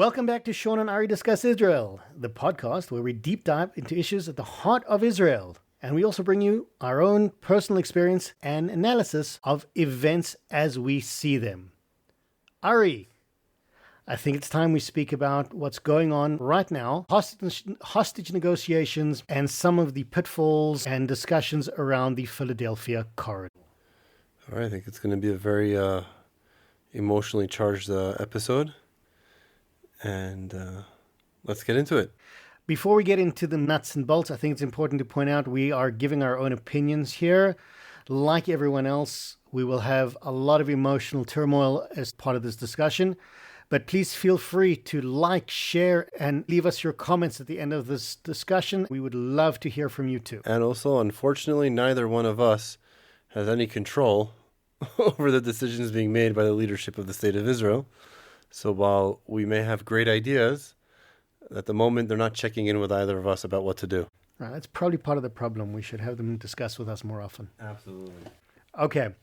Welcome back to Shaun and Ari Discuss Israel, the podcast where we deep dive into issues at the heart of Israel. And we also bring you our own personal experience and analysis of events as we see them. Ari, I think it's time we speak about what's going on right now, hostage negotiations, and some of the pitfalls and discussions around the Philadelphia corridor. All right, I think it's going to be a very emotionally charged episode. And let's get into it. Before we get into the nuts and bolts, I think it's important to point out we are giving our own opinions here. Like everyone else, we will have a lot of emotional turmoil as part of this discussion. But please feel free to like, share, and leave us your comments at the end of this discussion. We would love to hear from you too. And also, unfortunately, neither one of us has any control over the decisions being made by the leadership of the State of Israel. So while we may have great ideas, at the moment they're not checking in with either of us about what to do. Right, that's probably part of the problem. We should have them discuss with us more often. Absolutely. Okay,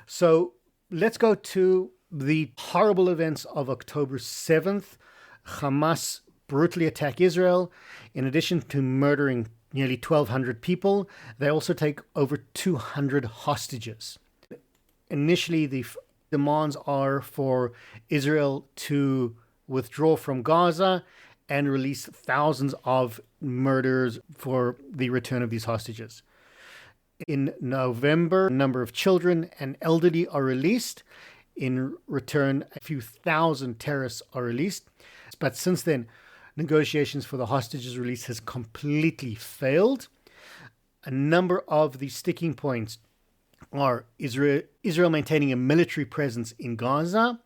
so let's go to the horrible events of October 7th. Hamas brutally attack Israel. In addition to murdering nearly 1,200 people, they also take over 200 hostages. Initially, the demands are for Israel to withdraw from Gaza and release thousands of murders for the return of these hostages. In November, a number of children and elderly are released. In return, a few thousand terrorists are released. But since then, negotiations for the hostages release has completely failed. A number of the sticking points are Israel maintaining a military presence in Gaza,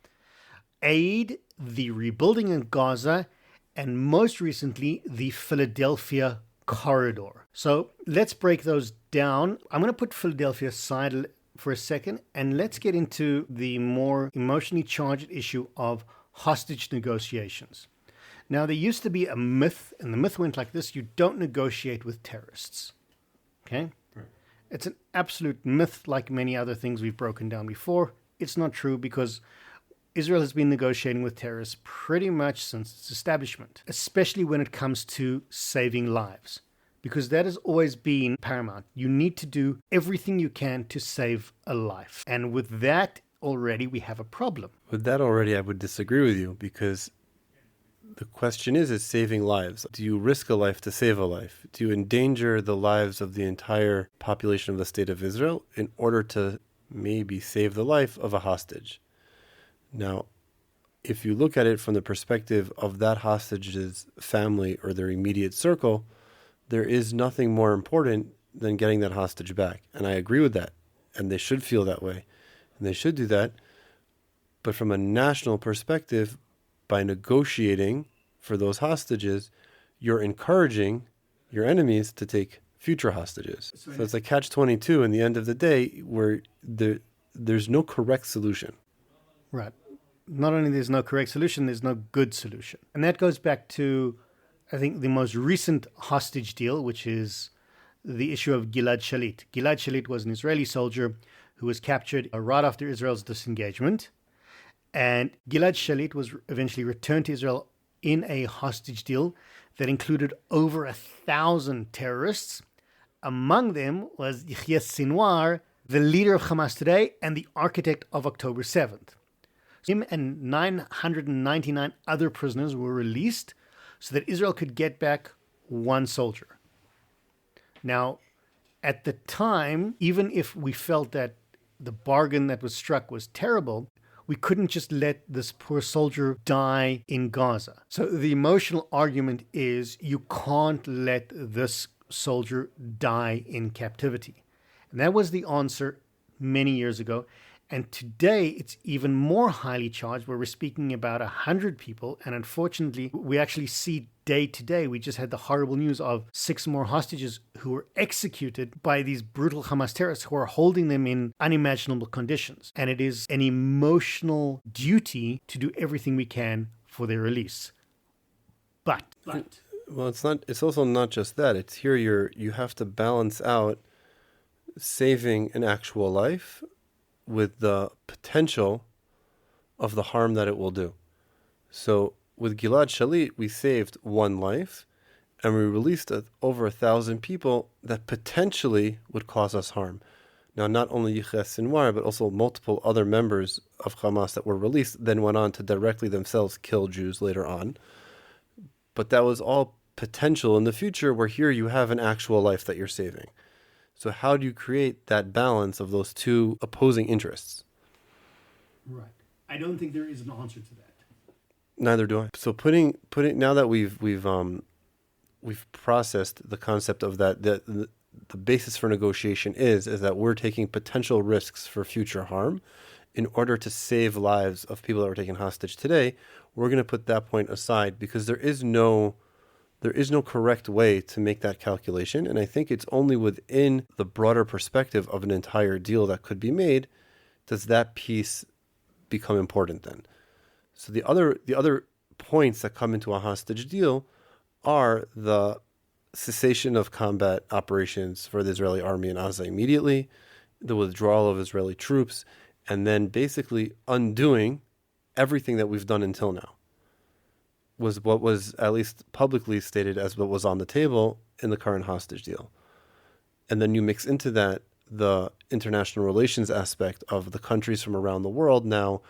aid, the rebuilding in Gaza, and most recently, the Philadelphia corridor. So let's break those down. I'm going to put Philadelphia aside for a second, and let's get into the more emotionally charged issue of hostage negotiations. Now, there used to be a myth, and the myth went like this: you don't negotiate with terrorists. Okay? It's an absolute myth, like many other things we've broken down before. It's not true because Israel has been negotiating with terrorists pretty much since its establishment, especially when it comes to saving lives, because that has always been paramount. You need to do everything you can to save a life. And with that already, we have a problem. With that already, I would disagree with you because the question is saving lives. Do you risk a life to save a life? Do you endanger the lives of the entire population of the State of Israel in order to maybe save the life of a hostage? Now, if you look at it from the perspective of that hostage's family or their immediate circle, there is nothing more important than getting that hostage back. And I agree with that. And they should feel that way. And they should do that. But from a national perspective, by negotiating for those hostages, you're encouraging your enemies to take future hostages. So it's a catch-22 in the end of the day where there's no correct solution. Right. Not only there's no correct solution, there's no good solution. And that goes back to, I think, the most recent hostage deal, which is the issue of Gilad Shalit. Gilad Shalit was an Israeli soldier who was captured right after Israel's disengagement. And Gilad Shalit was eventually returned to Israel in a hostage deal that included over 1,000 terrorists. Among them was Yahya Sinwar, the leader of Hamas today and the architect of October 7th. Him and 999 other prisoners were released so that Israel could get back one soldier. Now, at the time, even if we felt that the bargain that was struck was terrible, we couldn't just let this poor soldier die in Gaza. So the emotional argument is you can't let this soldier die in captivity. And that was the answer many years ago. And today it's even more highly charged where we're speaking about 100 people. And unfortunately, we actually see day to day, we just had the horrible news of 6 more hostages who were executed by these brutal Hamas terrorists who are holding them in unimaginable conditions. And it is an emotional duty to do everything we can for their release. But well, it's also not just that. It's here you have to balance out saving an actual life with the potential of the harm that it will do. So with Gilad Shalit, we saved one life, and we released over 1,000 people that potentially would cause us harm. Now, not only Yihya Sinwar, but also multiple other members of Hamas that were released then went on to directly themselves kill Jews later on. But that was all potential in the future, where here you have an actual life that you're saving. So how do you create that balance of those two opposing interests? Right. I don't think there is an answer to that. Neither do I. So putting now that we've processed the concept of that, the basis for negotiation is that we're taking potential risks for future harm in order to save lives of people that were taken hostage today. We're going to put that point aside because there is no correct way to make that calculation. And I think it's only within the broader perspective of an entire deal that could be made does that piece become important then. So the other points that come into a hostage deal are the cessation of combat operations for the Israeli army in Gaza immediately, the withdrawal of Israeli troops, and then basically undoing everything that we've done until now. Was what was at least publicly stated as what was on the table in the current hostage deal. And then you mix into that the international relations aspect of the countries from around the world now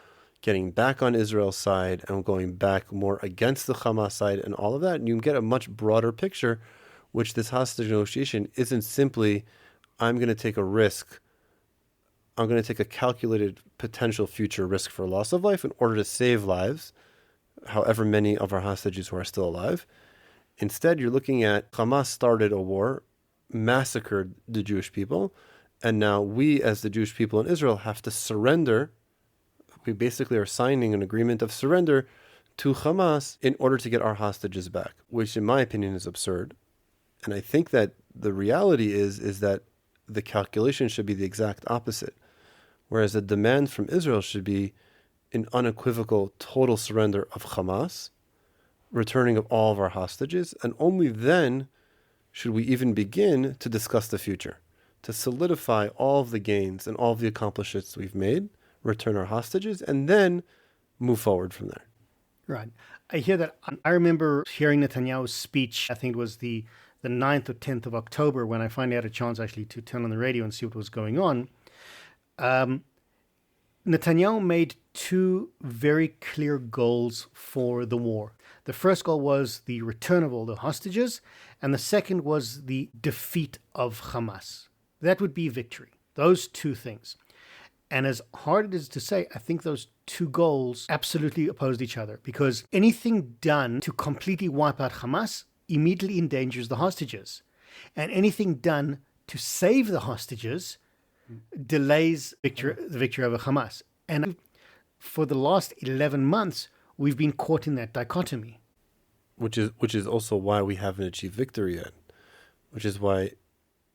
getting back on Israel's side and going back more against the Hamas side and all of that. And you get a much broader picture, which this hostage negotiation isn't simply, I'm going to take a risk, I'm going to take a calculated potential future risk for loss of life in order to save lives, however many of our hostages who are still alive. Instead, you're looking at Hamas started a war, massacred the Jewish people, and now we as the Jewish people in Israel have to surrender. We basically are signing an agreement of surrender to Hamas in order to get our hostages back, which in my opinion is absurd. And I think that the reality is that the calculation should be the exact opposite, whereas the demand from Israel should be an unequivocal total surrender of Hamas, returning of all of our hostages, and only then should we even begin to discuss the future, to solidify all of the gains and all of the accomplishments we've made, return our hostages, and then move forward from there. Right. I hear that. I remember hearing Netanyahu's speech, I think it was the 9th or 10th of October, when I finally had a chance actually to turn on the radio and see what was going on. Netanyahu made two very clear goals for the war. The first goal was the return of all the hostages, and the second was the defeat of Hamas. That would be victory. Those two things. And as hard it is to say, I think those two goals absolutely opposed each other, because anything done to completely wipe out Hamas immediately endangers the hostages. And anything done to save the hostages delays the victory over Hamas. And for the last 11 months, we've been caught in that dichotomy. Which is also why we haven't achieved victory yet. Which is why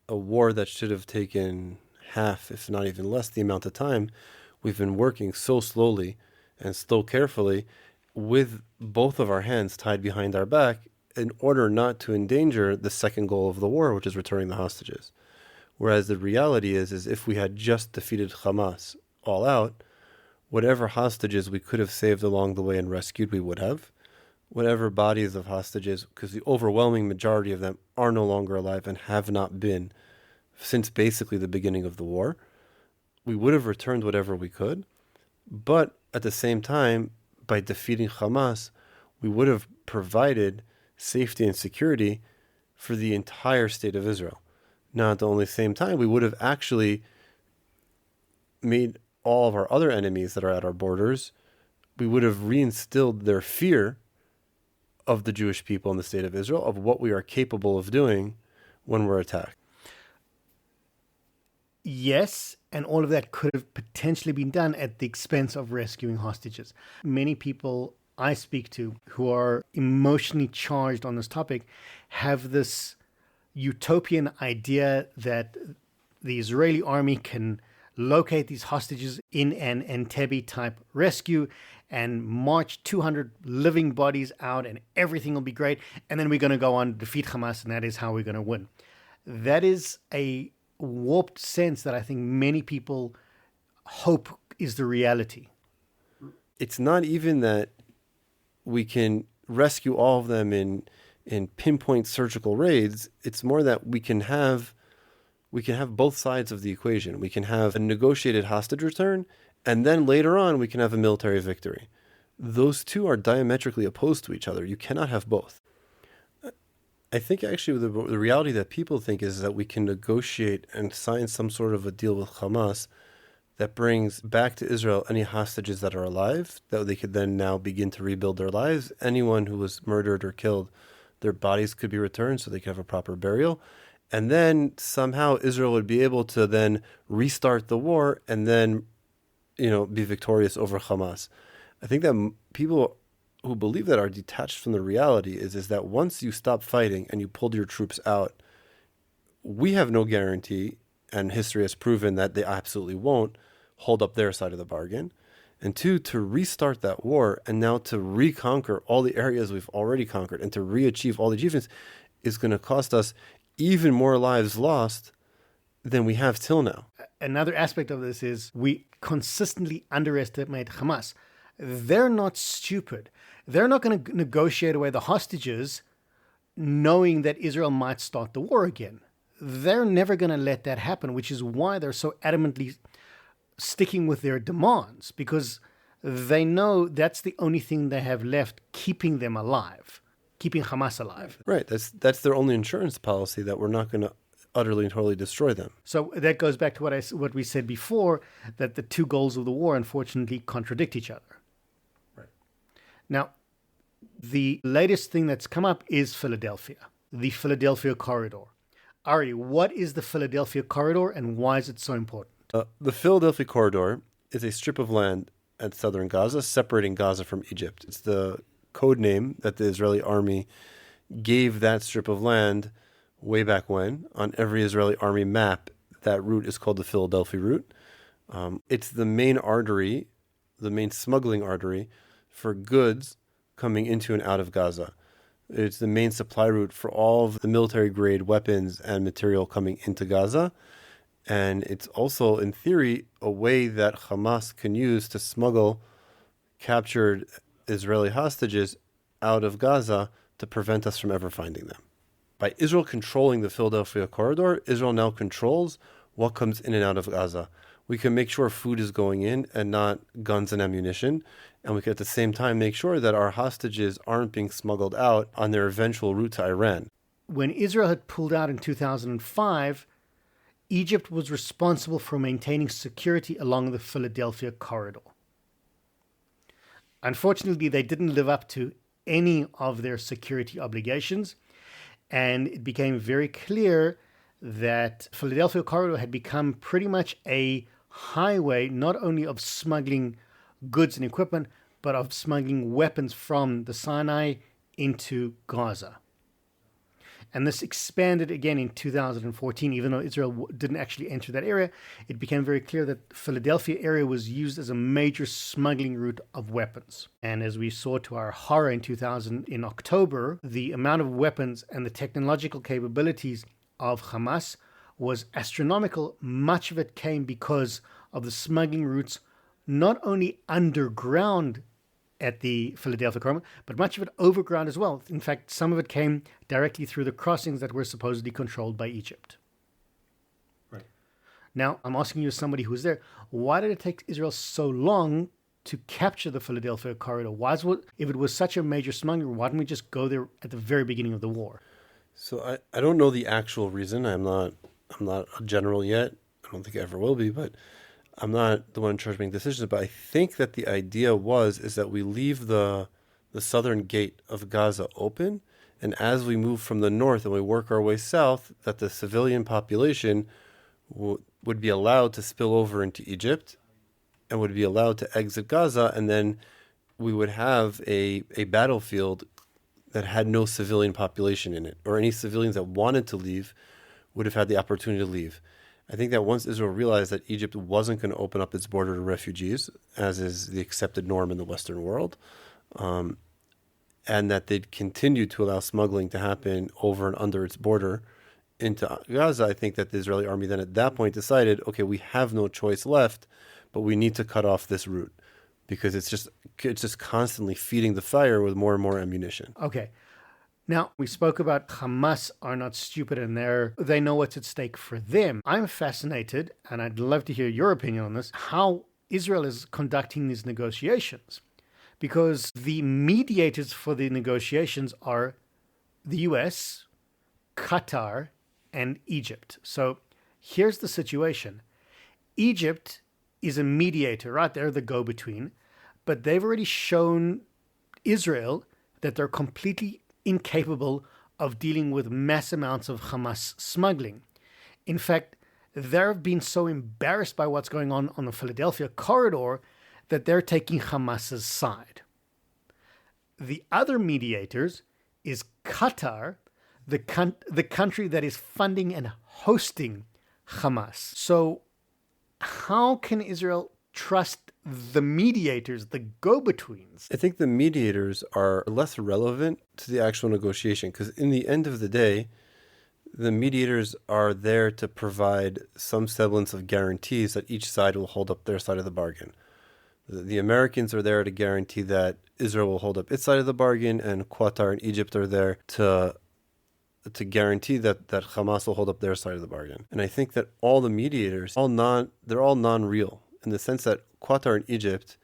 a war that should have taken half, if not even less, the amount of time, we've been working so slowly and so carefully with both of our hands tied behind our back in order not to endanger the second goal of the war, which is returning the hostages. Whereas the reality is if we had just defeated Hamas all out, whatever hostages we could have saved along the way and rescued, we would have. Whatever bodies of hostages, because the overwhelming majority of them are no longer alive and have not been since basically the beginning of the war, we would have returned whatever we could. But at the same time, by defeating Hamas, we would have provided safety and security for the entire state of Israel. Now, at the only same time, we would have actually made all of our other enemies that are at our borders, we would have reinstilled their fear of the Jewish people in the state of Israel, of what we are capable of doing when we're attacked. Yes, and all of that could have potentially been done at the expense of rescuing hostages. Many people I speak to who are emotionally charged on this topic have this utopian idea that the Israeli army can locate these hostages in an Entebbe type rescue and march 200 living bodies out and everything will be great. And then we're going to go on defeat Hamas and that is how we're going to win. That is a warped sense that I think many people hope is the reality. It's not even that we can rescue all of them in pinpoint surgical raids. It's more that we can have both sides of the equation. We can have a negotiated hostage return, and then later on we can have a military victory. Those two are diametrically opposed to each other. You cannot have both. I think actually the reality that people think is that we can negotiate and sign some sort of a deal with Hamas that brings back to Israel any hostages that are alive, that they could then now begin to rebuild their lives. Anyone who was murdered or killed, their bodies could be returned so they could have a proper burial. And then somehow Israel would be able to then restart the war and then, be victorious over Hamas. I think that people who believe that are detached from the reality is that once you stop fighting and you pulled your troops out, we have no guarantee, and history has proven that they absolutely won't hold up their side of the bargain. And two, to restart that war and now to reconquer all the areas we've already conquered and to re-achieve all the achievements is going to cost us even more lives lost than we have till now. Another aspect of this is we consistently underestimate Hamas. They're not stupid. They're not going to negotiate away the hostages knowing that Israel might start the war again. They're never going to let that happen, which is why they're so adamantly sticking with their demands, because they know that's the only thing they have left keeping them alive, keeping Hamas alive. Right. That's their only insurance policy, that we're not going to utterly and totally destroy them. So that goes back to what we said before, that the two goals of the war, unfortunately, contradict each other. Right. Now, the latest thing that's come up is Philadelphia, the Philadelphia corridor. Ari, what is the Philadelphia corridor and why is it so important? The Philadelphia corridor is a strip of land at southern Gaza, separating Gaza from Egypt. It's the code name that the Israeli army gave that strip of land way back when. On every Israeli army map, that route is called the Philadelphia route. It's the main artery, the main smuggling artery for goods coming into and out of Gaza. It's the main supply route for all of the military-grade weapons and material coming into Gaza. And it's also, in theory, a way that Hamas can use to smuggle captured Israeli hostages out of Gaza to prevent us from ever finding them. By Israel controlling the Philadelphia corridor, Israel now controls what comes in and out of Gaza. We can make sure food is going in and not guns and ammunition. And we can at the same time make sure that our hostages aren't being smuggled out on their eventual route to Iran. When Israel had pulled out in 2005, Egypt was responsible for maintaining security along the Philadelphia corridor. Unfortunately, they didn't live up to any of their security obligations, and it became very clear that Philadelphia corridor had become pretty much a highway not only of smuggling goods and equipment, but of smuggling weapons from the Sinai into Gaza. And this expanded again in 2014, even though Israel didn't actually enter that area. It became very clear that the Philadelphia area was used as a major smuggling route of weapons. And as we saw to our horror in October, the amount of weapons and the technological capabilities of Hamas was astronomical. Much of it came because of the smuggling routes, not only underground at the Philadelphia corridor, but much of it overground as well. In fact, some of it came directly through the crossings that were supposedly controlled by Egypt. Right. Now, I'm asking you as somebody who's there, why did it take Israel so long to capture the Philadelphia corridor? If it was such a major smuggling, why didn't we just go there at the very beginning of the war? So I don't know the actual reason. I'm not a general yet. I don't think I ever will be, but I'm not the one in charge of making decisions. But I think that the idea is that we leave the southern gate of Gaza open, and as we move from the north and we work our way south, that the civilian population would be allowed to spill over into Egypt and would be allowed to exit Gaza, and then we would have a battlefield that had no civilian population in it, or any civilians that wanted to leave would have had the opportunity to leave. I think that once Israel realized that Egypt wasn't going to open up its border to refugees, as is the accepted norm in the Western world, and that they'd continue to allow smuggling to happen over and under its border into Gaza, I think that the Israeli army then at that point decided, okay, we have no choice left, but we need to cut off this route. because it's just constantly feeding the fire with more and more ammunition. Okay. Now, we spoke about Hamas are not stupid and they know what's at stake for them. I'm fascinated, and I'd love to hear your opinion on this, how Israel is conducting these negotiations. Because the mediators for the negotiations are the US, Qatar, and Egypt. So here's the situation. Egypt is a mediator, right? They're the go-between, but they've already shown Israel that they're completely incapable of dealing with mass amounts of Hamas smuggling. In fact, they've been so embarrassed by what's going on the Philadelphia corridor that they're taking Hamas's side. The other mediators is Qatar, the country that is funding and hosting Hamas. So how can Israel trust the mediators, the go-betweens? I think the mediators are less relevant to the actual negotiation, because in the end of the day, the mediators are there to provide some semblance of guarantees that each side will hold up their side of the bargain. The Americans are there to guarantee that Israel will hold up its side of the bargain, and Qatar and Egypt are there to guarantee that Hamas will hold up their side of the bargain. And I think that all the mediators, they're all non-real, in the sense that Qatar and Egypt,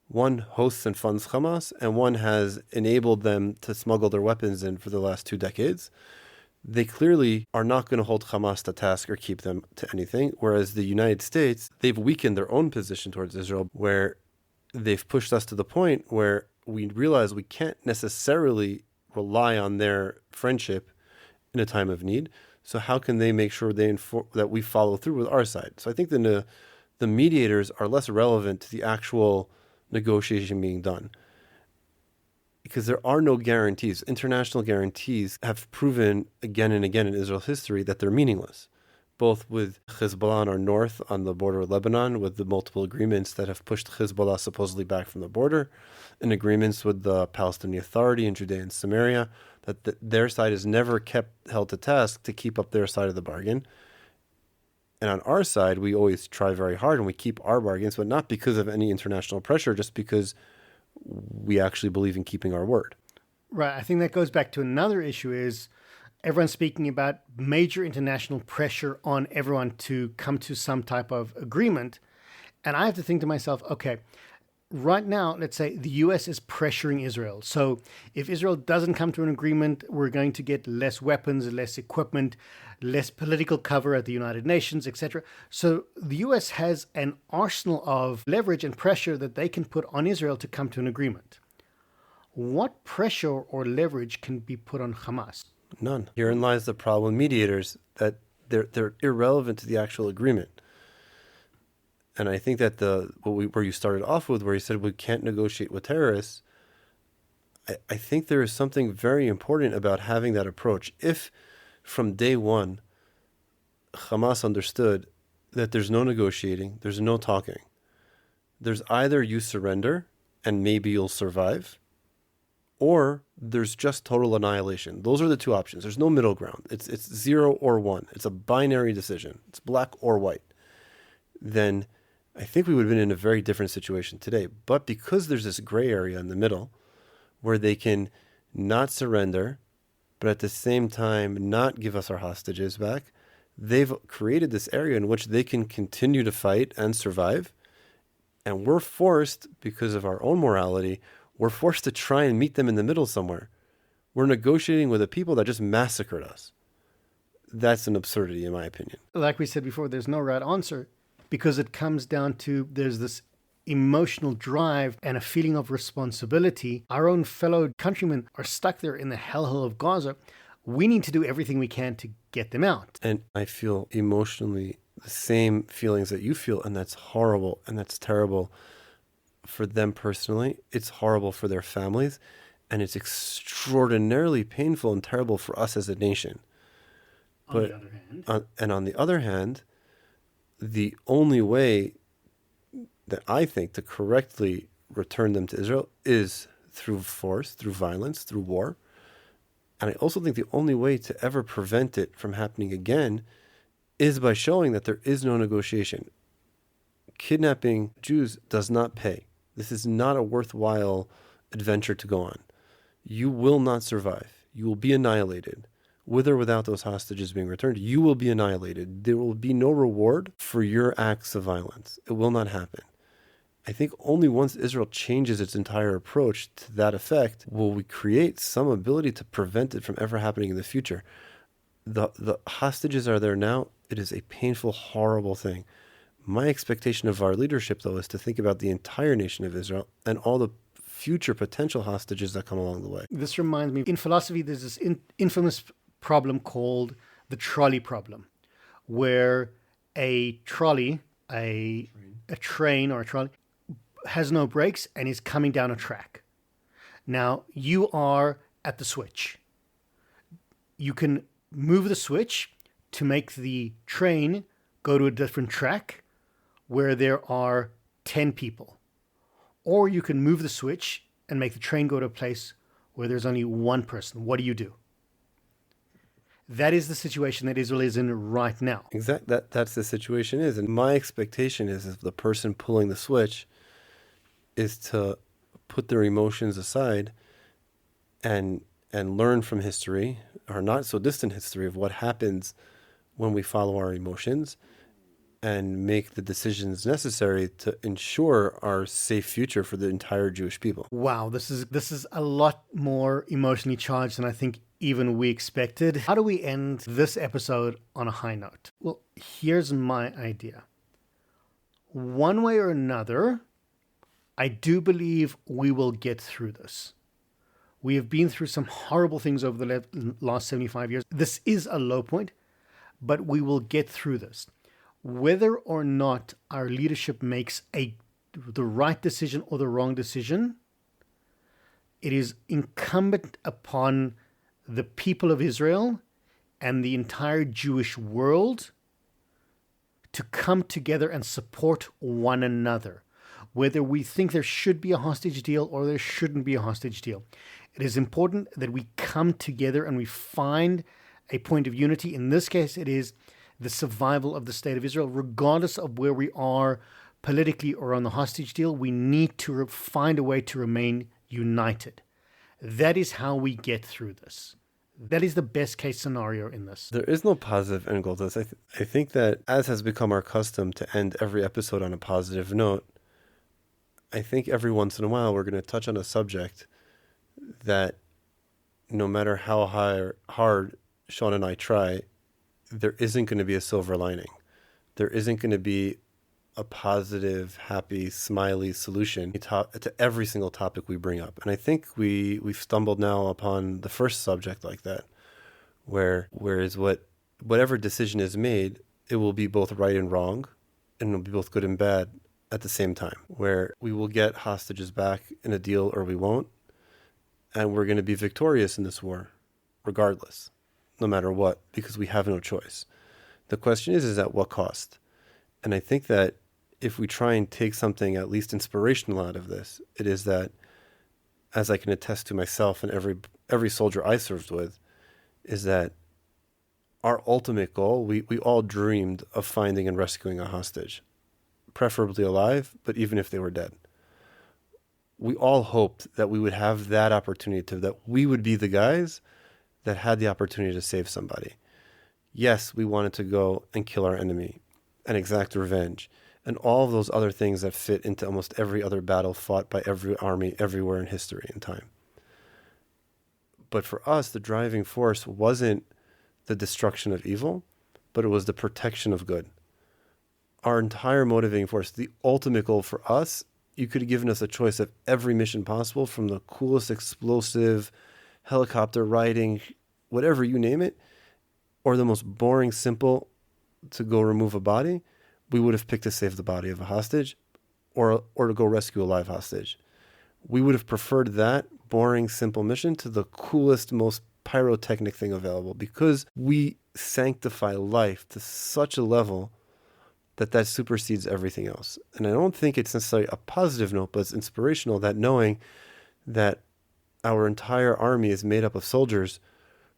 one hosts and funds Hamas, and one has enabled them to smuggle their weapons in for the last 2 decades. They clearly are not going to hold Hamas to task or keep them to anything, whereas the United States, they've weakened their own position towards Israel, where they've pushed us to the point where we realize we can't necessarily rely on their friendship in a time of need. So how can they make sure that we follow through with our side? So I think the mediators are less relevant to the actual negotiation being done, because there are no guarantees. International guarantees have proven again and again in Israel's history that they're meaningless, both with Hezbollah on our north on the border of Lebanon, with the multiple agreements that have pushed Hezbollah supposedly back from the border, and agreements with the Palestinian Authority in Judea and Samaria, that their side is never held to task to keep up their side of the bargain. And on our side, we always try very hard and we keep our bargains, but not because of any international pressure, just because we actually believe in keeping our word. Right. I think that goes back to another issue is everyone's speaking about major international pressure on everyone to come to some type of agreement. And I have to think to myself, okay, right now, let's say the US is pressuring Israel. So if Israel doesn't come to an agreement, we're going to get less weapons, less equipment, less political cover at the United Nations, etc. So the US has an arsenal of leverage and pressure that they can put on Israel to come to an agreement. What pressure or leverage can be put on Hamas? None. Herein lies the problem with mediators, that they're irrelevant to the actual agreement. And I think that where you started off with, where you said we can't negotiate with terrorists, I think there is something very important about having that approach. If from day one, Hamas understood that there's no negotiating, there's no talking. There's either you surrender and maybe you'll survive, or there's just total annihilation. Those are the two options. There's no middle ground. It's 0 or 1. It's a binary decision. It's black or white. Then I think we would have been in a very different situation today. But because there's this gray area in the middle where they can not surrender, but at the same time not give us our hostages back, they've created this area in which they can continue to fight and survive. And we're forced, because of our own morality, we're forced to try and meet them in the middle somewhere. We're negotiating with a people that just massacred us. That's an absurdity, in my opinion. Like we said before, there's no right answer, because it comes down to there's this emotional drive and a feeling of responsibility. Our own fellow countrymen are stuck there in the hellhole of Gaza. We need to do everything we can to get them out. And I feel emotionally the same feelings that you feel, and that's horrible and that's terrible for them personally. It's horrible for their families, and it's extraordinarily painful and terrible for us as a nation. On the other hand, on the other hand, the only way that I think to correctly return them to Israel is through force, through violence, through war. And I also think the only way to ever prevent it from happening again is by showing that there is no negotiation. Kidnapping Jews does not pay. This is not a worthwhile adventure to go on. You will not survive. You will be annihilated. With or without those hostages being returned, you will be annihilated. There will be no reward for your acts of violence. It will not happen. I think only once Israel changes its entire approach to that effect will we create some ability to prevent it from ever happening in the future. The hostages are there now. It is a painful, horrible thing. My expectation of our leadership, though, is to think about the entire nation of Israel and all the future potential hostages that come along the way. This reminds me, in philosophy, there's this infamous problem called the trolley problem, where a trolley, a train or a trolley, has no brakes and is coming down a track. Now, you are at the switch. You can move the switch to make the train go to a different track where there are 10 people. Or you can move the switch and make the train go to a place where there's only one person. What do? That is the situation that Israel is in right now. Exactly. That's the situation is. And my expectation is if the person pulling the switch is to put their emotions aside and learn from history, or not so distant history, of what happens when we follow our emotions and make the decisions necessary to ensure our safe future for the entire Jewish people. Wow, this is a lot more emotionally charged than I think even we expected. How do we end this episode on a high note? Well, here's my idea. One way or another, I do believe we will get through this. We have been through some horrible things over the last 75 years. This is a low point, but we will get through this. Whether or not our leadership makes the right decision or the wrong decision, it is incumbent upon the people of Israel and the entire Jewish world to come together and support one another. Whether we think there should be a hostage deal or there shouldn't be a hostage deal, it is important that we come together and we find a point of unity. In this case, it is the survival of the state of Israel, regardless of where we are politically or on the hostage deal. We need to find a way to remain united. That is how we get through this. That is the best case scenario in this. There is no positive end goal to this. I think that, as has become our custom to end every episode on a positive note, I think every once in a while we're going to touch on a subject that no matter how hard Shaun and I try, there isn't going to be a silver lining. There isn't going to be a positive, happy, smiley solution to every single topic we bring up. And I think we've stumbled now upon the first subject like that, whereas whatever decision is made, it will be both right and wrong, and it'll be both good and bad at the same time, where we will get hostages back in a deal or we won't, and we're going to be victorious in this war, regardless, no matter what, because we have no choice. The question is at what cost? And I think that if we try and take something at least inspirational out of this, it is that, as I can attest to myself and every soldier I served with, is that our ultimate goal, we all dreamed of finding and rescuing a hostage, preferably alive, but even if they were dead. We all hoped that we would have that opportunity that we would be the guys that had the opportunity to save somebody. Yes, we wanted to go and kill our enemy and exact revenge and all of those other things that fit into almost every other battle fought by every army everywhere in history and time. But for us, the driving force wasn't the destruction of evil, but it was the protection of good. Our entire motivating force, the ultimate goal for us, you could have given us a choice of every mission possible, from the coolest explosive helicopter riding, whatever you name it, or the most boring, simple to go remove a body. We would have picked to save the body of a hostage or to go rescue a live hostage. We would have preferred that boring, simple mission to the coolest, most pyrotechnic thing available, because we sanctify life to such a level that supersedes everything else. And I don't think it's necessarily a positive note, but it's inspirational, that knowing that our entire army is made up of soldiers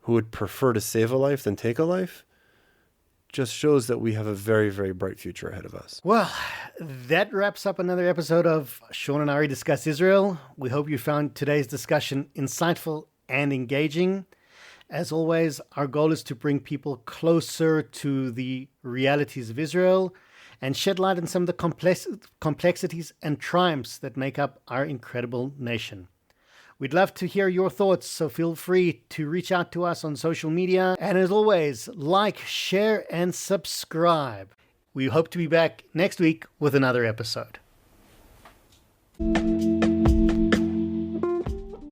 who would prefer to save a life than take a life, just shows that we have a very, very bright future ahead of us. Well, that wraps up another episode of Shaun and Ari Discuss Israel. We hope you found today's discussion insightful and engaging. As always, our goal is to bring people closer to the realities of Israel and shed light on some of the complexities and triumphs that make up our incredible nation. We'd love to hear your thoughts, so feel free to reach out to us on social media. And as always, like, share, and subscribe. We hope to be back next week with another episode.